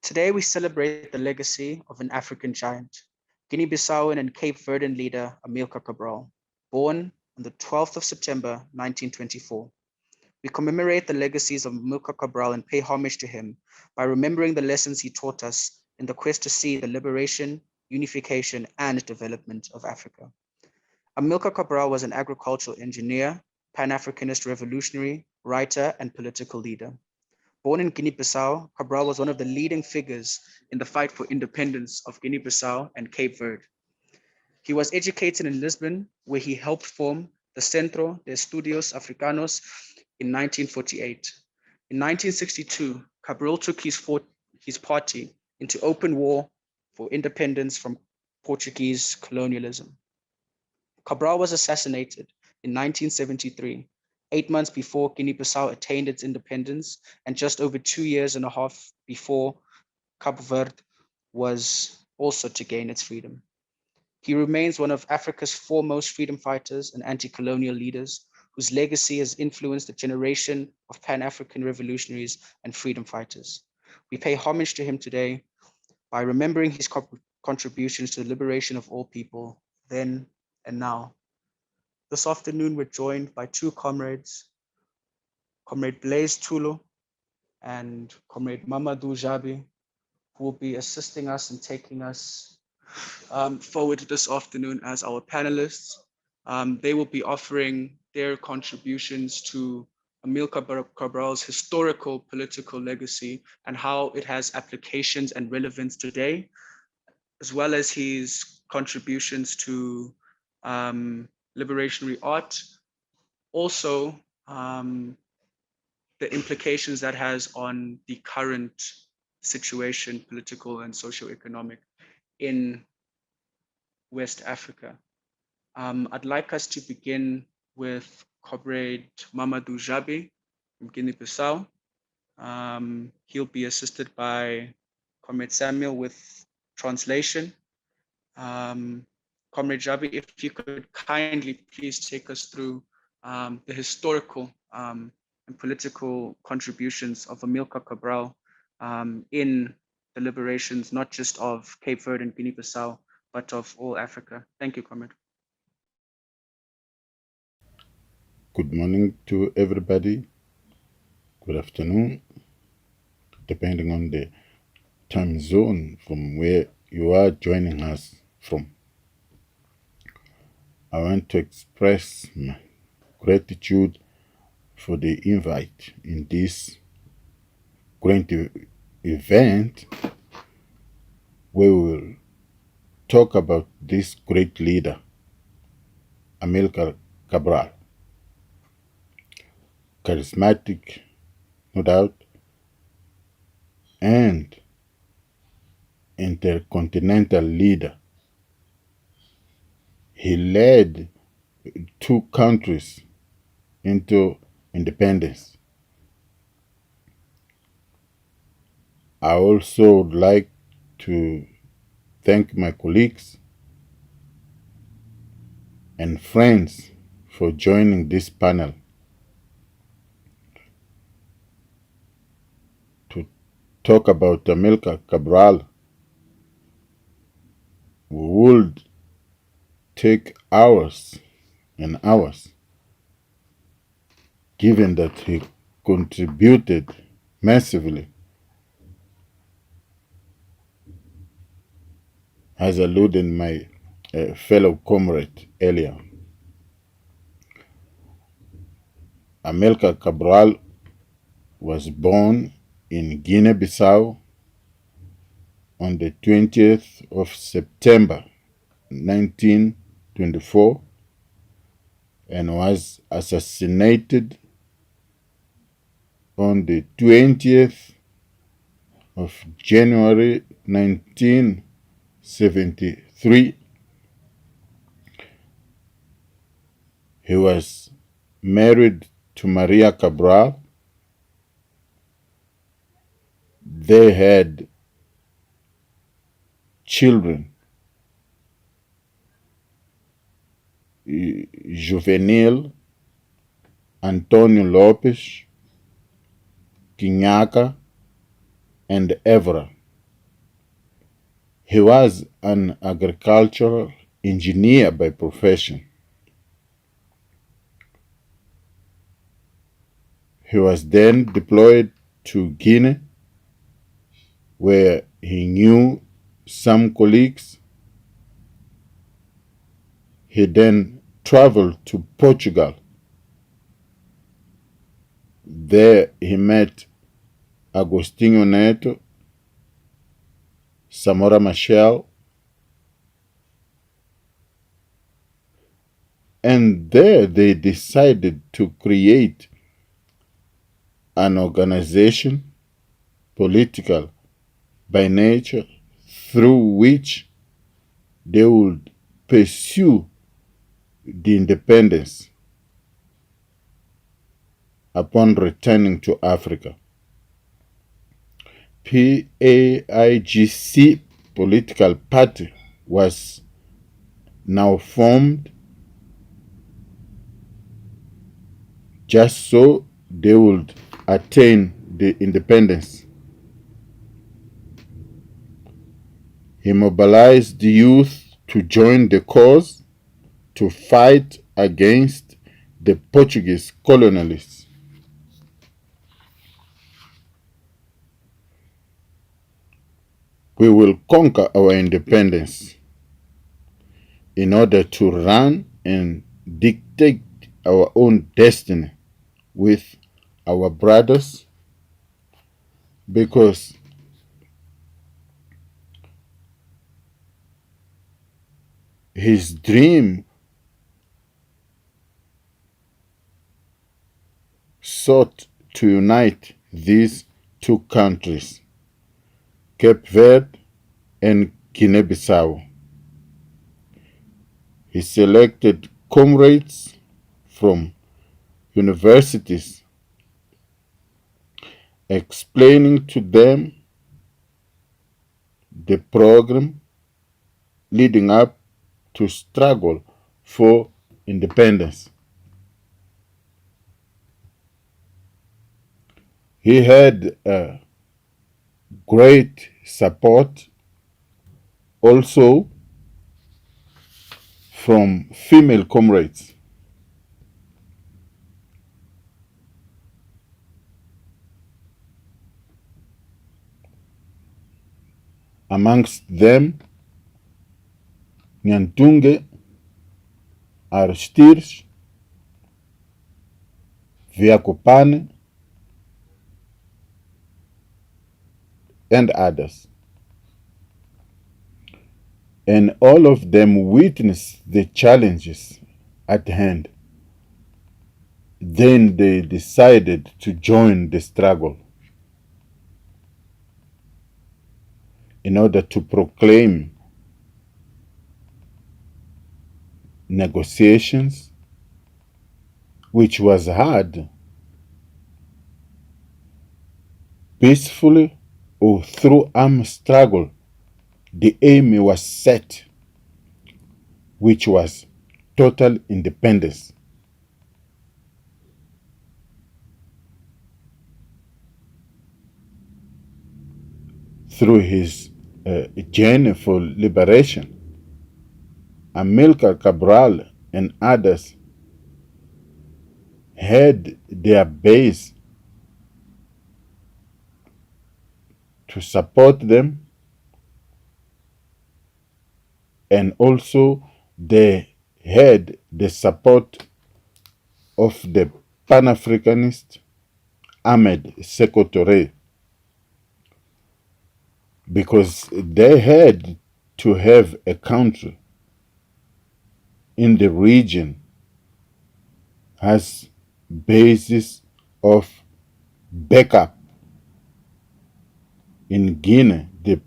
Today, we celebrate the legacy of an African giant, Guinea Bissauan and Cape Verdean leader Amilcar Cabral, born on the 12th of September 1924. We commemorate the legacies of Amilcar Cabral and pay homage to him by remembering the lessons he taught us in the quest to see the liberation, unification, and development of Africa. Amilcar Cabral was an agricultural engineer, Pan-Africanist revolutionary, writer, and political leader. Born in Guinea-Bissau, Cabral was one of the leading figures in the fight for independence of Guinea-Bissau and Cape Verde. He was educated in Lisbon, where he helped form the Centro de Estudios Africanos in 1948. In 1962, Cabral took his party into open war for independence from Portuguese colonialism. Cabral was assassinated in 1973, 8 months before Guinea-Bissau attained its independence and just over 2 years and a half before Cape Verde was also to gain its freedom. He remains one of Africa's foremost freedom fighters and anti-colonial leaders whose legacy has influenced a generation of Pan-African revolutionaries and freedom fighters. We pay homage to him today by remembering his contributions to the liberation of all people then and now. This afternoon, we're joined by two comrades, Comrade Blaise Tulo and Comrade Mamadu Djabi, who will be assisting us and taking us forward this afternoon as our panelists. They will be offering their contributions to Amilcar Cabral's historical political legacy and how it has applications and relevance today, as well as his contributions to liberationary art. Also, the implications that has on the current situation, political and socio-economic, in West Africa. I'd like us to begin with Comrade Mamadu Djabi from Guinea-Bissau. He'll be assisted by Comrade Samuel with translation. Comrade Djabi, if you could kindly please take us through the historical and political contributions of Amilcar Cabral in the liberations, not just of Cape Verde and Guinea-Bissau, but of all Africa. Thank you, Comrade. Good morning to everybody. Good afternoon, depending on the time zone from where you are joining us from. I want to express my gratitude for the invite in this great event where we will talk about this great leader, Amilcar Cabral. Charismatic, no doubt, and intercontinental leader. He led two countries into independence. I also would like to thank my colleagues and friends for joining this panel to talk about Amilcar Cabral. We would take hours and hours, given that he contributed massively, as alluded my fellow comrade earlier. Amilcar Cabral was born in Guinea-Bissau on the 20th of September 1924 and was assassinated on the 20th of January 1973. He was married to Maria Cabral. They had children, Juvenil, Antonio Lopes, Quiñaca, and Evra. He was an agricultural engineer by profession. He was then deployed to Guinea, where he knew some colleagues. He then traveled to Portugal. There he met Agostinho Neto, Samora Machel, and there they decided to create an organization, political by nature, through which they would pursue the independence upon returning to Africa. PAIGC political party was now formed just so they would attain the independence. He mobilized the youth to join the cause to fight against the Portuguese colonialists. We will conquer our independence in order to run and dictate our own destiny with our brothers, because his dream sought to unite these two countries, Cape Verde and Guinea Bissau. He selected comrades from universities, explaining to them the program leading up to struggle for independence. He had great support also from female comrades. Amongst them, Nyantunge, Aristides, Viakopane, and others. And all of them witnessed the challenges at hand. Then they decided to join the struggle in order to proclaim negotiations, which was hard, peacefully or through armed struggle. The aim was set, which was total independence. Through his journey for liberation, Amilcar Cabral and others had their base to support them, and also they had the support of the Pan-Africanist Ahmed Sékou Touré, because they had to have a country in the region as basis of backup. In Guinea, the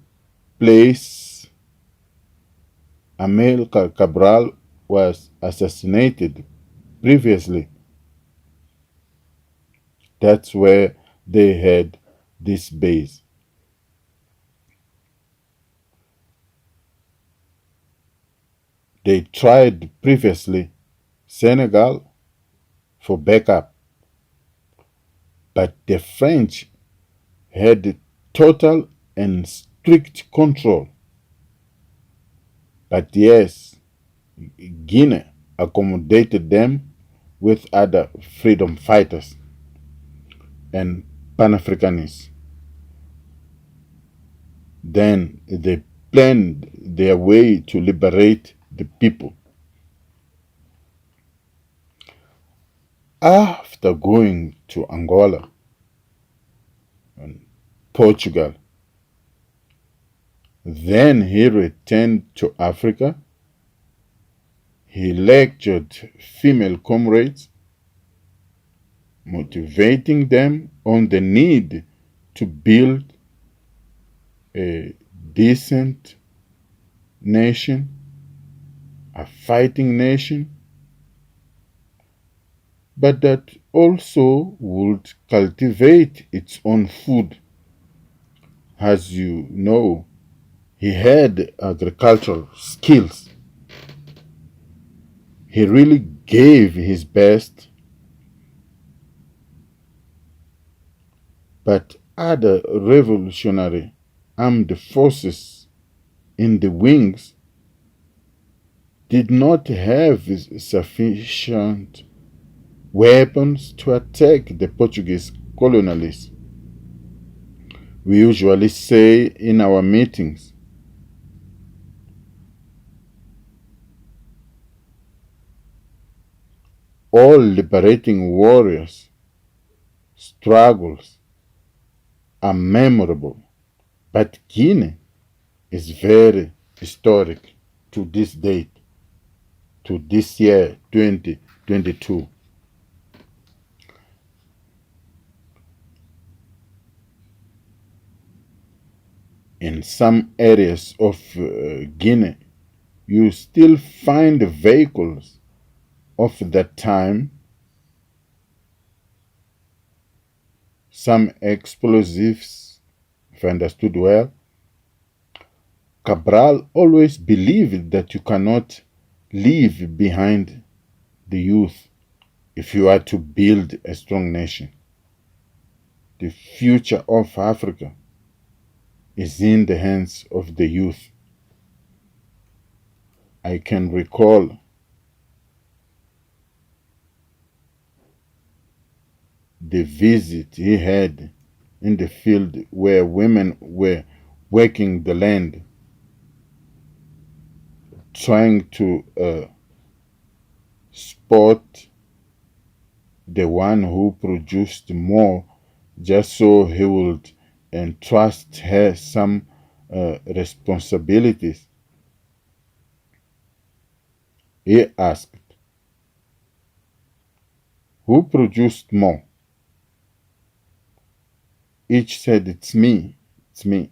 place Amilcar Cabral was assassinated previously, that's where they had this base. They tried previously Senegal for backup, but the French had total and strict control But yes, Guinea accommodated them with other freedom fighters and Pan-Africanists. Then they planned their way to liberate the people. After going to Angola and Portugal, then he returned to Africa. He lectured female comrades, motivating them on the need to build a decent nation, a fighting nation, but that also would cultivate its own food. As you know, he had agricultural skills. He really gave his best, but other revolutionary armed forces in the wings did not have sufficient weapons to attack the Portuguese colonialists. We usually say in our meetings, all liberating warriors' struggles are memorable, but Guinea is very historic to this date, to this year 2022. In some areas of Guinea, you still find vehicles of that time, some explosives, if I understood well. Cabral always believed that you cannot leave behind the youth if you are to build a strong nation. The future of Africa is in the hands of the youth. I can recall the visit he had in the field where women were working the land, trying to spot the one who produced more, just so he would entrust her some responsibilities. He asked, "Who produced more?" Each said, "It's me, it's me."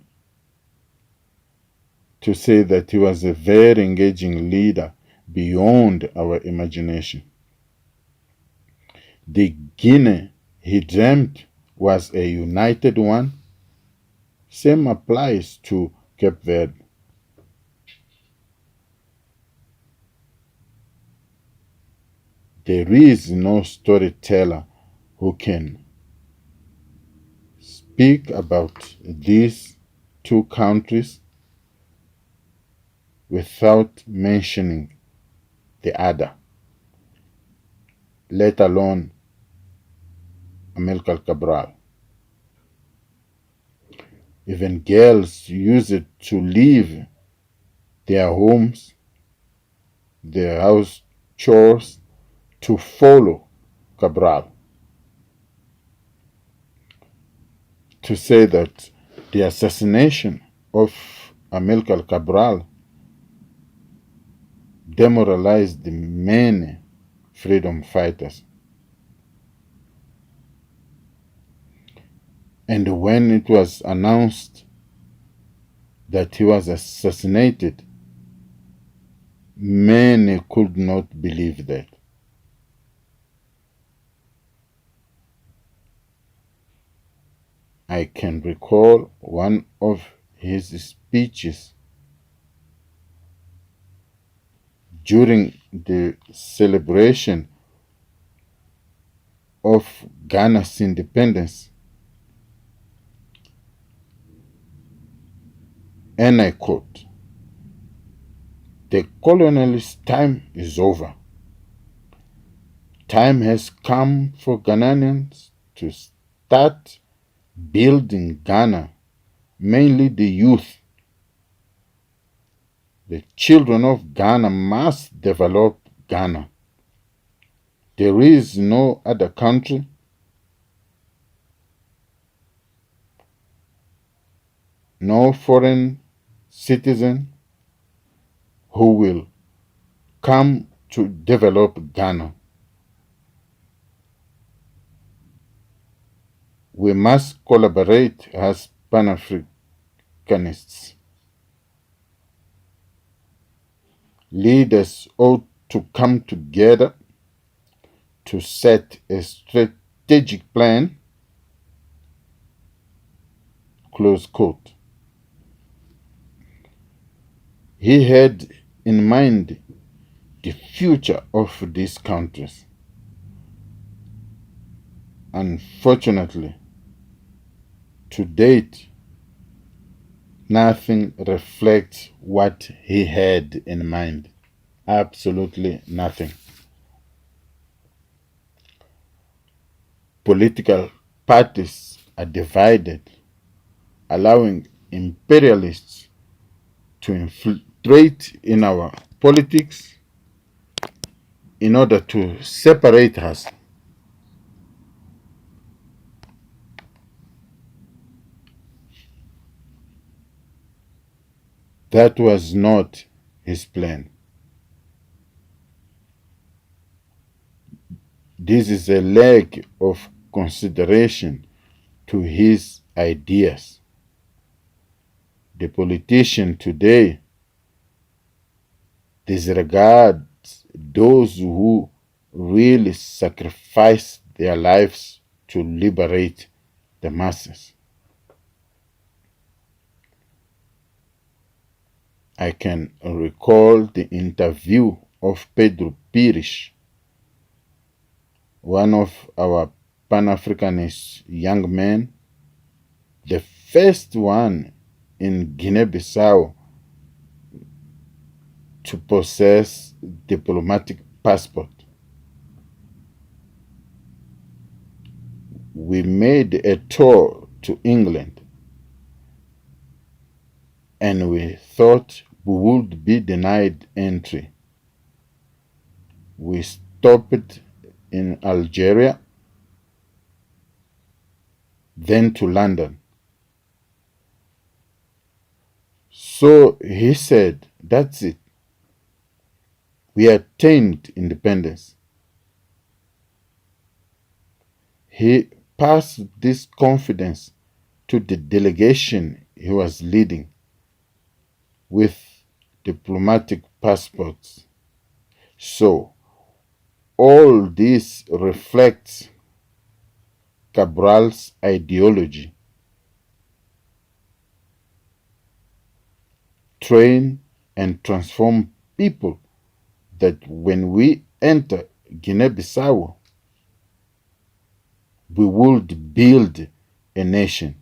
To say that he was a very engaging leader beyond our imagination. The Guinea he dreamt was a united one. Same applies to Cape Verde. There is no storyteller who can speak about these two countries without mentioning the other, let alone Amilcar Cabral. Even girls use it to leave their homes, their house chores, to follow Cabral. To say that the assassination of Amilcar Cabral demoralized many freedom fighters. And when it was announced that he was assassinated, many could not believe that. I can recall one of his speeches during the celebration of Ghana's independence, and I quote, The colonialist time is over. Time has come for Ghanaians to start building Ghana, mainly the youth. The children of Ghana must develop Ghana. There is no other country, no foreign citizen who will come to develop Ghana. We must collaborate as Pan-Africanists. Leaders ought to come together to set a strategic plan, close quote. He had in mind the future of these countries. Unfortunately, to date, nothing reflects what he had in mind. Absolutely nothing. Political parties are divided, allowing imperialists to infiltrate in our politics in order to separate us. That was not his plan. This is a lack of consideration to his ideas. The politician today disregards those who really sacrifice their lives to liberate the masses. I can recall the interview of Pedro Pires, one of our Pan-Africanist young men, the first one in Guinea Bissau to possess diplomatic passport. We made a tour to England and we thought we would be denied entry. We stopped in Algeria, then to London. So he said, that's it. We attained independence. He passed this confidence to the delegation he was leading with diplomatic passports. So all this reflects Cabral's ideology. Train and transform people that when we enter Guinea-Bissau, we would build a nation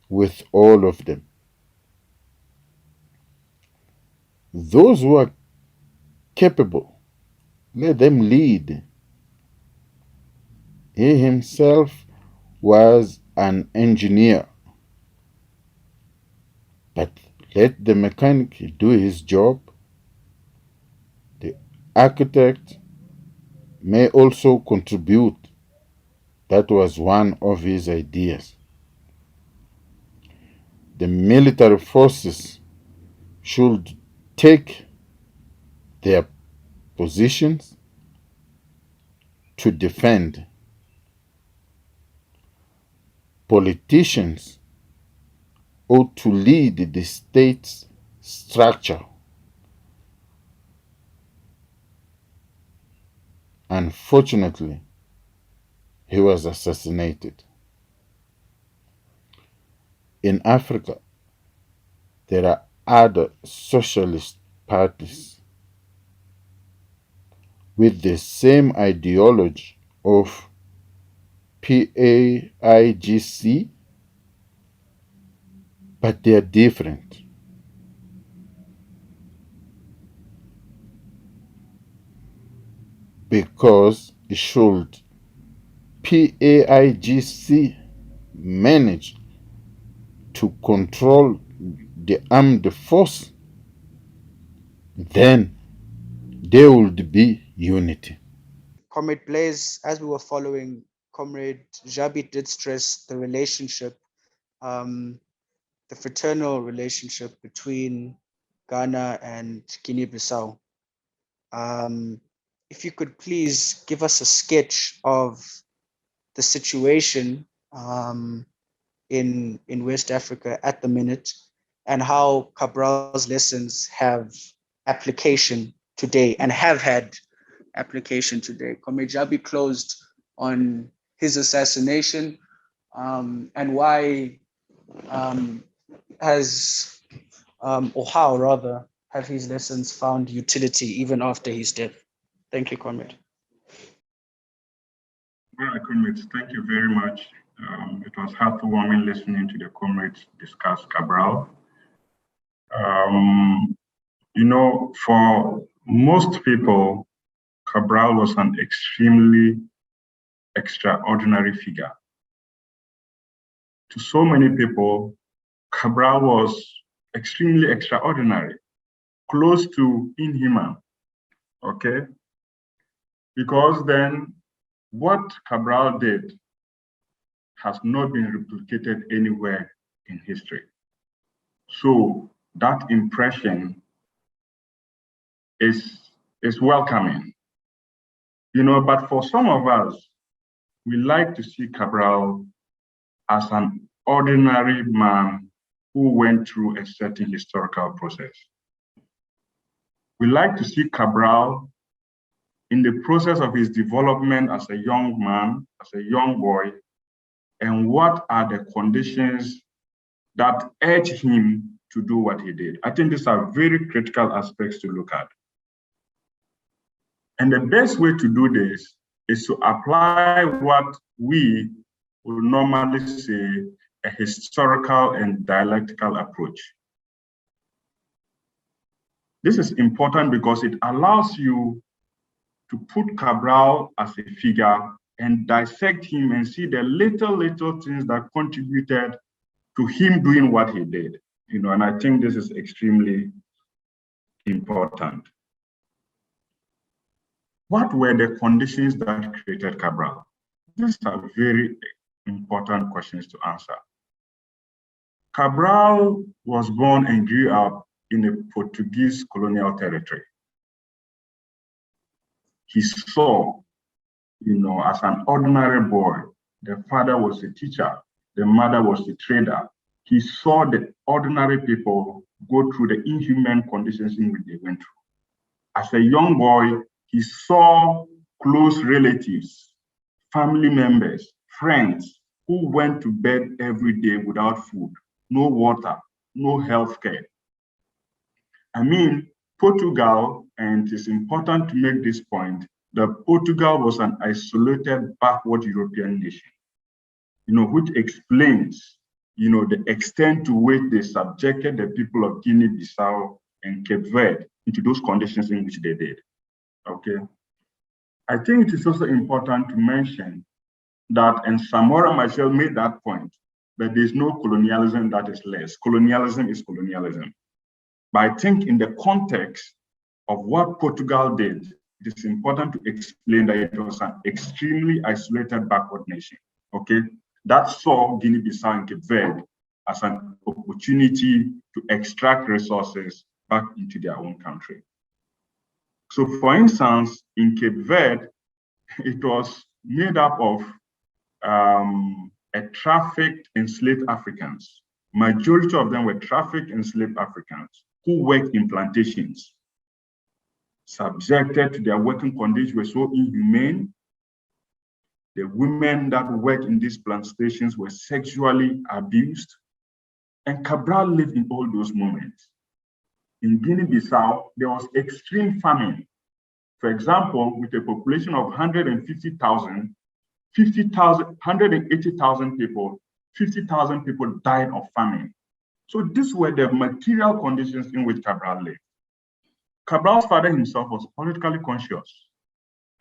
with all of them. Those who are capable, let them lead. He himself was an engineer, but let the mechanic do his job. The architect may also contribute. That was one of his ideas. The military forces should take their positions to defend. Politicians ought to lead the state's structure. Unfortunately, he was assassinated. In Africa, there are other socialist parties with the same ideology of PAIGC, but they are different. because should PAIGC manage to control the armed force, then there would be unity. Comrade Blaise, as we were following, Comrade Djabi did stress the relationship, the fraternal relationship between Ghana and Guinea-Bissau. If you could please give us a sketch of the situation in West Africa at the minute, and how Cabral's lessons have application today and have had application today. Comrade Djabi closed on his assassination, and why or how rather, have his lessons found utility even after his death? Thank you, Comrade. All right, comrades, thank you very much. It was heartwarming listening to the comrades discuss Cabral. You know, for most people, Cabral was an extremely extraordinary figure. To so many people, Cabral was extremely extraordinary, close to inhuman, okay? Because then what Cabral did has not been replicated anywhere in history. So that impression is welcoming. You know, but for some of us, we like to see Cabral as an ordinary man who went through a certain historical process. We like to see Cabral in the process of his development as a young man, as a young boy, and what are the conditions that urged him to do what he did. I think these are very critical aspects to look at. And the best way to do this is to apply what we would normally say a historical and dialectical approach. This is important because it allows you to put Cabral as a figure and dissect him and see the little things that contributed to him doing what he did. You know, and I think this is extremely important. What were the conditions that created Cabral? These are very important questions to answer. Cabral was born and grew up in a Portuguese colonial territory. He saw, you know, as an ordinary boy, the father was a teacher, the mother was a trader. He saw the ordinary people go through the inhuman conditions in which they went through. As a young boy, he saw close relatives, family members, friends who went to bed every day without food, no water, no health care. I mean, Portugal, and it is important to make this point, that Portugal was an isolated, backward European nation, you know, which explains, you know, the extent to which they subjected the people of Guinea Bissau and Cape Verde into those conditions in which they did. Okay. I think it is also important to mention that, and Samora Machel made that point, that there's no colonialism that is less. Colonialism is colonialism. But I think in the context of what Portugal did, it is important to explain that it was an extremely isolated backward nation, okay? That saw Guinea-Bissau and Cape Verde as an opportunity to extract resources back into their own country. So for instance, in Cape Verde, it was made up of trafficked enslaved Africans. Majority of them were trafficked enslaved Africans who worked in plantations, subjected to their working conditions were so inhumane. The women that worked in these plantations were sexually abused. And Cabral lived in all those moments. In Guinea-Bissau, there was extreme famine. For example, with a population of 150,000, 180,000 people, 50,000 people died of famine. So these were the material conditions in which Cabral lived. Cabral's father himself was politically conscious.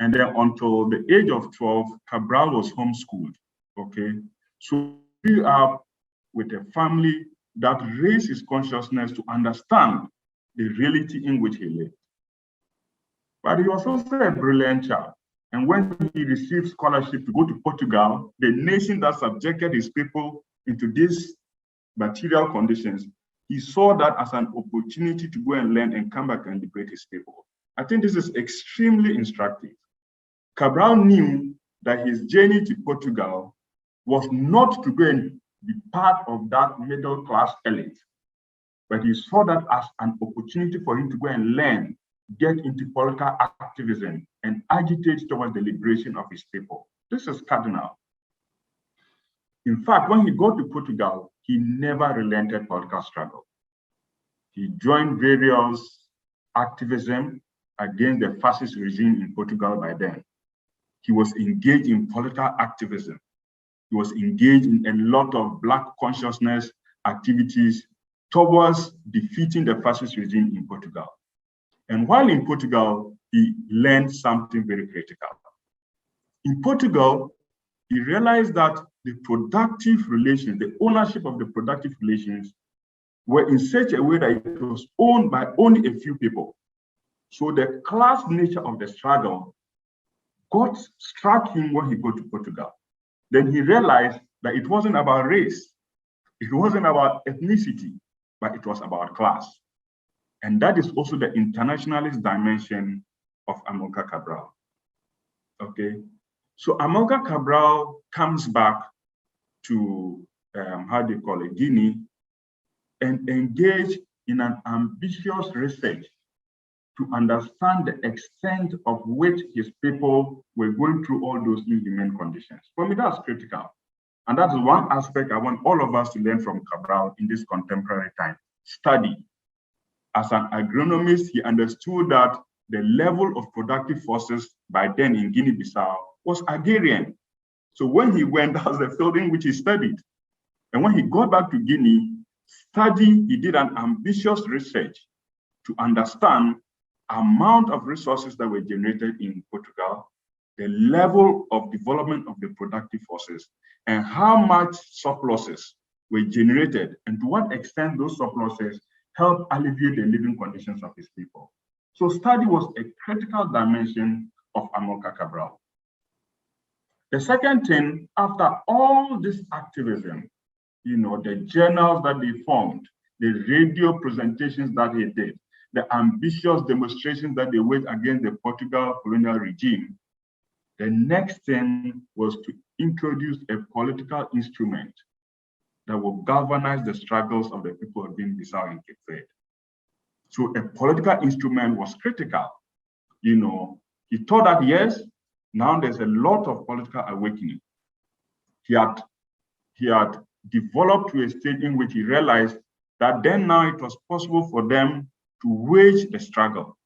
And then until the age of 12, Cabral was homeschooled, okay? So he grew up with a family that raised his consciousness to understand the reality in which he lived. But he was also a brilliant child. And when he received scholarship to go to Portugal, the nation that subjected his people into these material conditions, he saw that as an opportunity to go and learn and come back and liberate his people. I think this is extremely instructive. Cabral knew that his journey to Portugal was not to go and be part of that middle-class elite, but he saw that as an opportunity for him to go and learn, get into political activism, and agitate towards the liberation of his people. This is cardinal. In fact, when he got to Portugal, he never relented political struggle. He joined various activism against the fascist regime in Portugal by then. He was engaged in political activism. He was engaged in a lot of Black consciousness activities towards defeating the fascist regime in Portugal. And while in Portugal, he learned something very critical. In Portugal, he realized that the productive relations, the ownership of the productive relations were in such a way that it was owned by only a few people. So the class nature of the struggle struck him when he got to Portugal. Then he realized that it wasn't about race, it wasn't about ethnicity, but it was about class. And that is also the internationalist dimension of Amilcar Cabral. Okay, so Amilcar Cabral comes back to, Guinea, and engage in an ambitious research to understand the extent of which his people were going through all those inhumane conditions. For me, that's critical. And that's one aspect I want all of us to learn from Cabral in this contemporary time. Study. As an agronomist, he understood that the level of productive forces by then in Guinea Bissau was agrarian. So when he went, that was the field in which he studied. And when he got back to Guinea, he did an ambitious research to understand amount of resources that were generated in Portugal, the level of development of the productive forces, and how much surpluses were generated, and to what extent those surpluses helped alleviate the living conditions of his people. So study was a critical dimension of Amilcar Cabral. The second thing, after all this activism, the journals that they formed, the radio presentations that he did, the ambitious demonstrations that they waged against the Portugal colonial regime, the next thing was to introduce a political instrument that will galvanize the struggles of the people of Guinea Bissau and Cape Verde. So a political instrument was critical. He thought that, yes, now there's a lot of political awakening. He had developed to a stage in which he realized that then now it was possible for them to wage the struggle.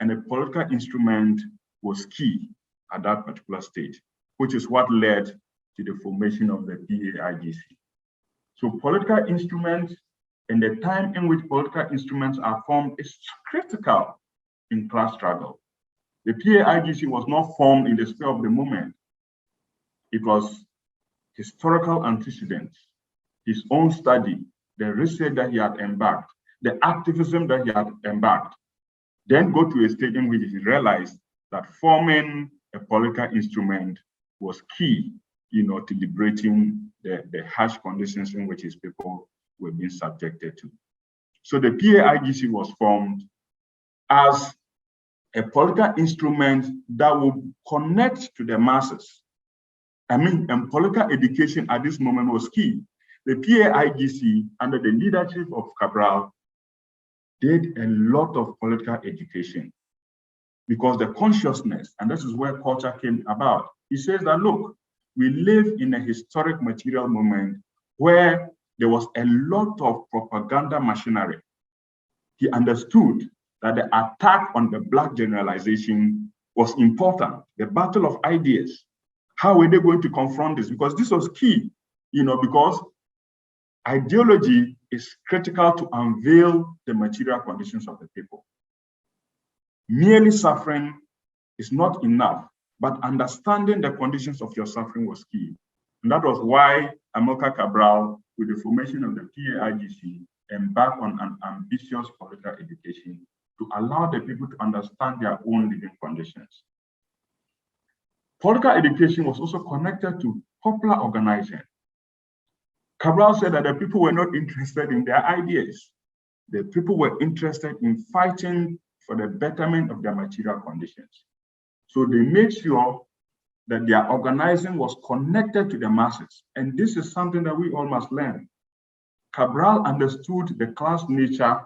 And a political instrument was key at that particular stage, which is what led to the formation of the PAIGC. So political instruments and the time in which political instruments are formed is critical in class struggle. The PAIGC was not formed in the spur of the moment. It was historical antecedents, his own study, the research that he had embarked, the activism that he had embarked, then go to a stage in which he realized that forming a political instrument was key, to liberating the harsh conditions in which his people were being subjected to. So the PAIGC was formed as a political instrument that would connect to the masses. And political education at this moment was key. The PAIGC, under the leadership of Cabral, did a lot of political education because the consciousness, and this is where culture came about. He says that, look, we live in a historic material moment where there was a lot of propaganda machinery. He understood that the attack on the Black generalization was important, the battle of ideas. How were they going to confront this? Because this was key, because ideology is critical to unveil the material conditions of the people. Merely suffering is not enough but understanding the conditions of your suffering was key. And that was why Amilcar Cabral, with the formation of the PAIGC, embarked on an ambitious political education to allow the people to understand their own living conditions. Political education was also connected to popular organizing. Cabral said that the people were not interested in their ideas. The people were interested in fighting for the betterment of their material conditions. So they made sure that their organizing was connected to the masses. And this is something that we all must learn. Cabral understood the class nature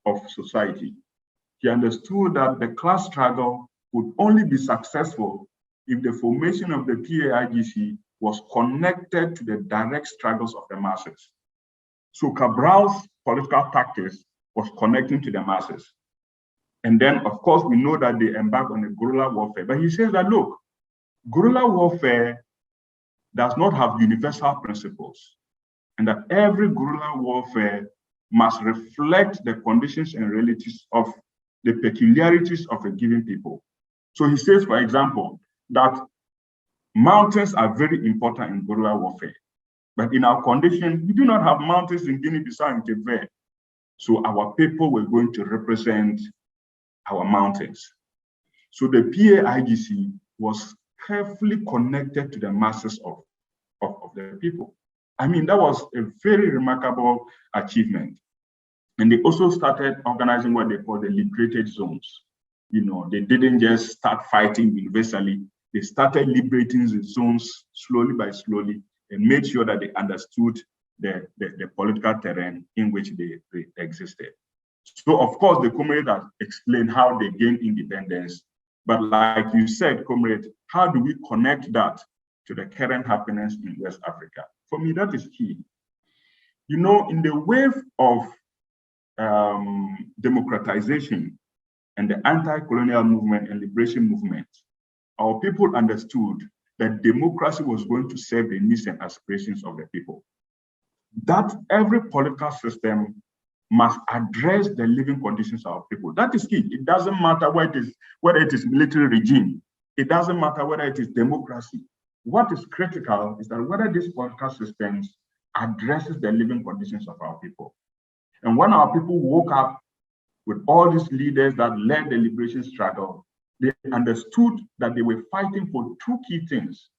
of society. He understood that the class struggle would only be successful if the formation of the PAIGC was connected to the direct struggles of the masses. So Cabral's political tactics was connecting to the masses. And then, of course, we know that they embarked on a guerrilla warfare. But he says that, look, guerrilla warfare does not have universal principles, and that every guerrilla warfare must reflect the conditions and realities of the peculiarities of a given people. So he says, for example, that mountains are very important in guerrilla warfare. But in our condition, we do not have mountains in Guinea Bissau and Cape Verde. So our people were going to represent our mountains. So the PAIGC was carefully connected to the masses of the people. I mean, that was a very remarkable achievement. And they also started organizing what they call the liberated zones. You know, they didn't just start fighting universally. They started liberating the zones slowly by slowly and made sure that they understood the political terrain in which they existed. So, of course, the comrade has explained how they gained independence. But like you said, comrade, how do we connect that to the current happenings in West Africa? For me, that is key. You know, in the wave of democratization and the anti-colonial movement and liberation movement, our people understood that democracy was going to serve the needs and aspirations of the people. That every political system must address the living conditions of our people. That is key. It doesn't matter whether it is military regime. It doesn't matter whether it is democracy. What is critical is that whether these political systems addresses the living conditions of our people. And when our people woke up with all these leaders that led the liberation struggle, they understood that they were fighting for two key things.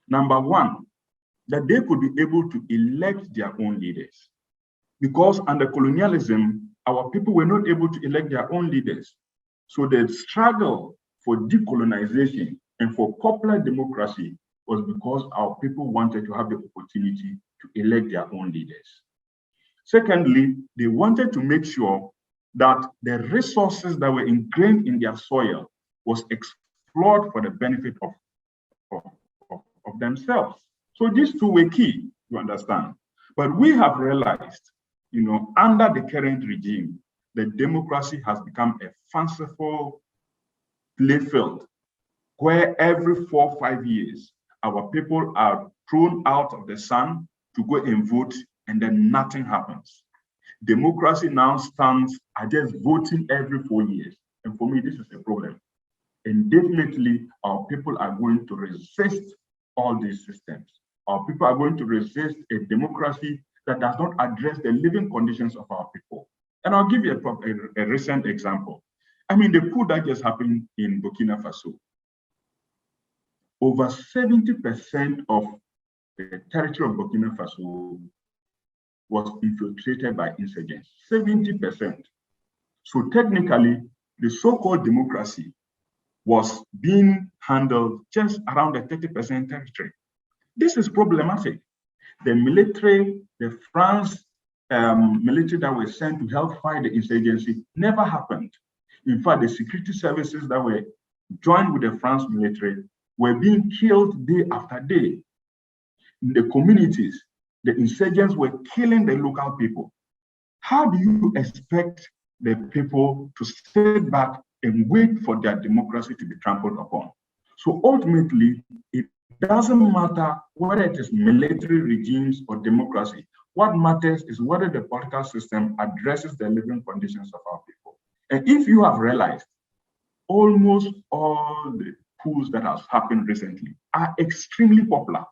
Number one, that they could be able to elect their own leaders. Because under colonialism, our people were not able to elect their own leaders. So the struggle for decolonization and for popular democracy was because our people wanted to have the opportunity to elect their own leaders. Secondly, they wanted to make sure that the resources that were ingrained in their soil was explored for the benefit of themselves. So these two were key, you understand. But we have realized, you know, under the current regime, the democracy has become a fanciful playfield where every 4 or 5 years, our people are thrown out of the sun to go and vote, and then nothing happens. Democracy now stands at just voting every 4 years. And for me, this is a problem. And definitely, our people are going to resist all these systems. Our people are going to resist a democracy that does not address the living conditions of our people. And I'll give you a recent example. I mean, the coup that just happened in Burkina Faso. Over 70% of the territory of Burkina Faso was infiltrated by insurgents, 70%. So technically, the so-called democracy was being handled just around the 30% territory. This is problematic. The military, the France military that were sent to help fight the insurgency never happened. In fact, the security services that were joined with the France military were being killed day after day. In the communities, the insurgents were killing the local people. How do you expect the people to sit back and wait for their democracy to be trampled upon? So ultimately, it doesn't matter whether it is military regimes or democracy. What matters is whether the political system addresses the living conditions of our people. And if you have realized, almost all the coups that has happened recently are extremely popular.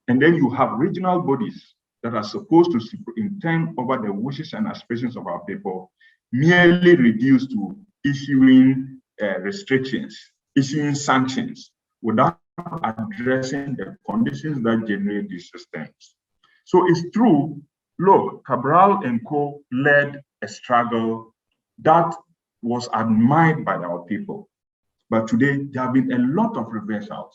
And then you have regional bodies that are supposed to superintend over the wishes and aspirations of our people, merely reduced to issuing restrictions, issuing sanctions, without addressing the conditions that generate these systems. So it's true, look, Cabral and co led a struggle that was admired by our people. But today, there have been a lot of reversals.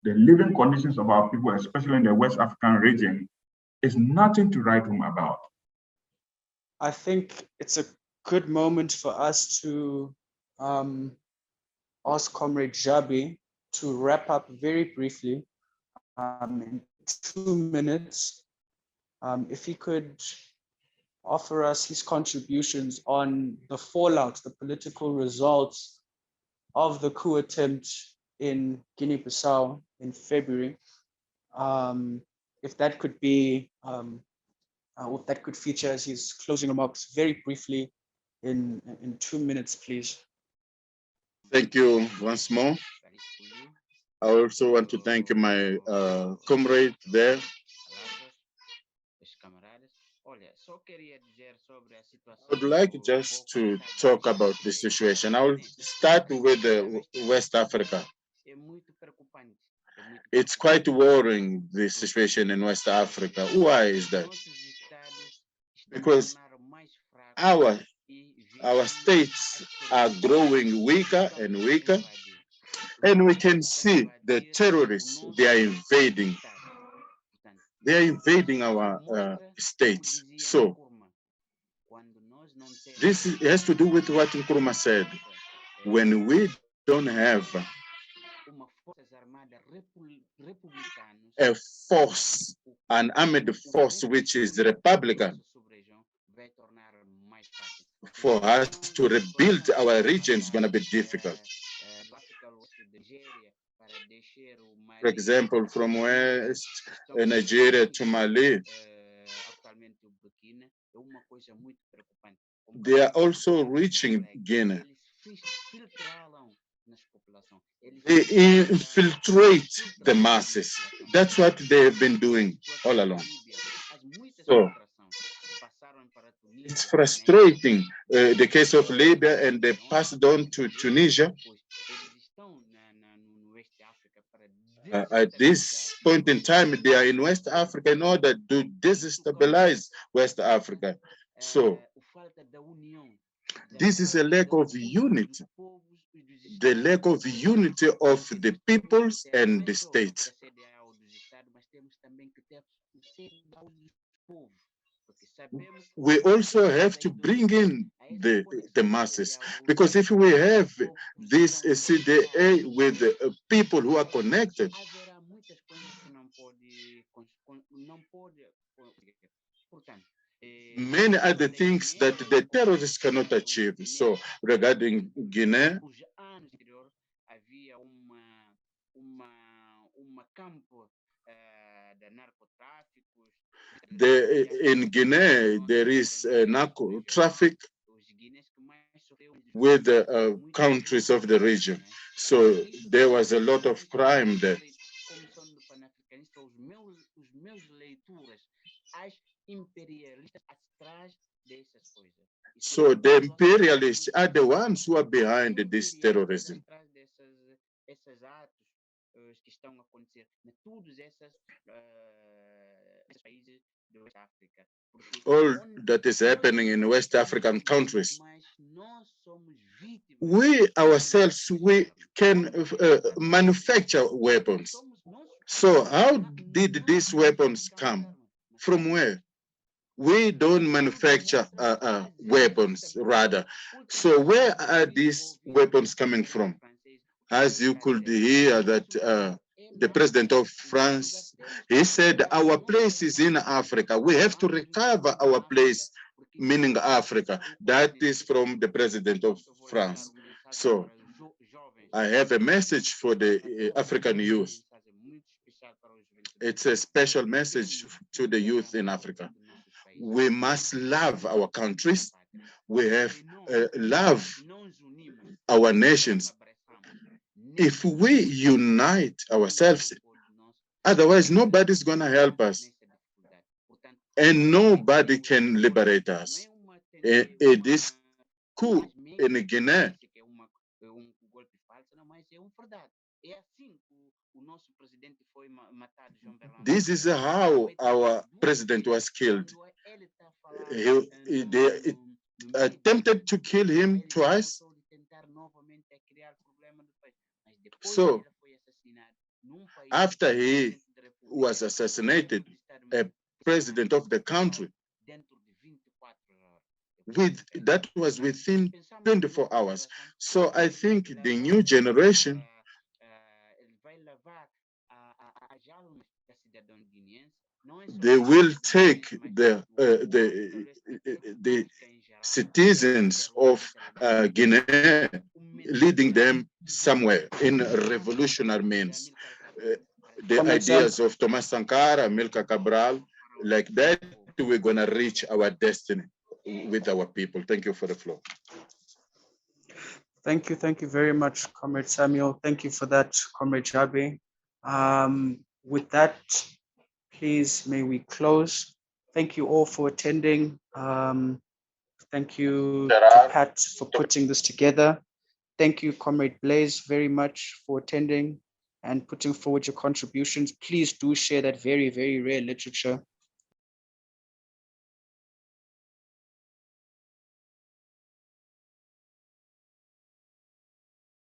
The living conditions of our people, especially in the West African region, is nothing to write home about. I think it's a good moment for us to ask Comrade Djabi to wrap up very briefly in 2 minutes. If he could offer us his contributions on the fallout, the political results of the coup attempt in Guinea Bissau in February. If that could be, if that could feature as his closing remarks very briefly in 2 minutes, please. Thank you once more. I also want to thank my comrade there. I would like just to talk about the situation. I will start with West Africa. It's quite worrying, the situation in West Africa. Why is that? Because our states are growing weaker and weaker, and we can see the terrorists, they are invading. They are invading our states. So this has to do with what Nkrumah said. When we don't have a force, an armed force which is Republican, for us to rebuild our region is going to be difficult. For example, from West Nigeria to Mali, they are also reaching Guinea. They infiltrate the masses. That's what they have been doing all along. So it's frustrating, the case of Libya, and they passed on to Tunisia. At this point in time, they are in West Africa in order to destabilize West Africa. So this is a lack of unity, the lack of unity of the peoples and the states. We also have to bring in the masses, because if we have this CDA with people who are connected, many other things that the terrorists cannot achieve. So regarding Guinea, in Guinea, there is narco traffic with the countries of the region. So there was a lot of crime there. So the imperialists are the ones who are behind this terrorism. All that is happening in West African countries, we ourselves, we can manufacture weapons. So how did these weapons come? From where? We don't manufacture weapons, rather. So where are these weapons coming from? As you could hear that the president of France, he said, our place is in Africa. We have to recover our place, meaning Africa. That is from the president of France. So I have a message for the African youth. It's a special message to the youth in Africa. We must love our countries. We have love our nations. if we unite ourselves, otherwise nobody's going to help us and nobody can liberate us. This coup in Guinea, this is how our president was killed. They attempted to kill him twice. So after he was assassinated, a president of the country, that was within 24 hours. So I think the new generation, they will take the citizens of Guinea, leading them somewhere in revolutionary means. The ideas of Thomas Sankara, Amilcar Cabral, like that, we're going to reach our destiny with our people. Thank you for the floor. Thank you very much, Comrade Samuel. Thank you for that, Comrade Djabi. With that, please, may we close. Thank you all for attending. Thank you to Pat for putting this together. Thank you, Comrade Blaise, very much for attending and putting forward your contributions. Please do share that very, very rare literature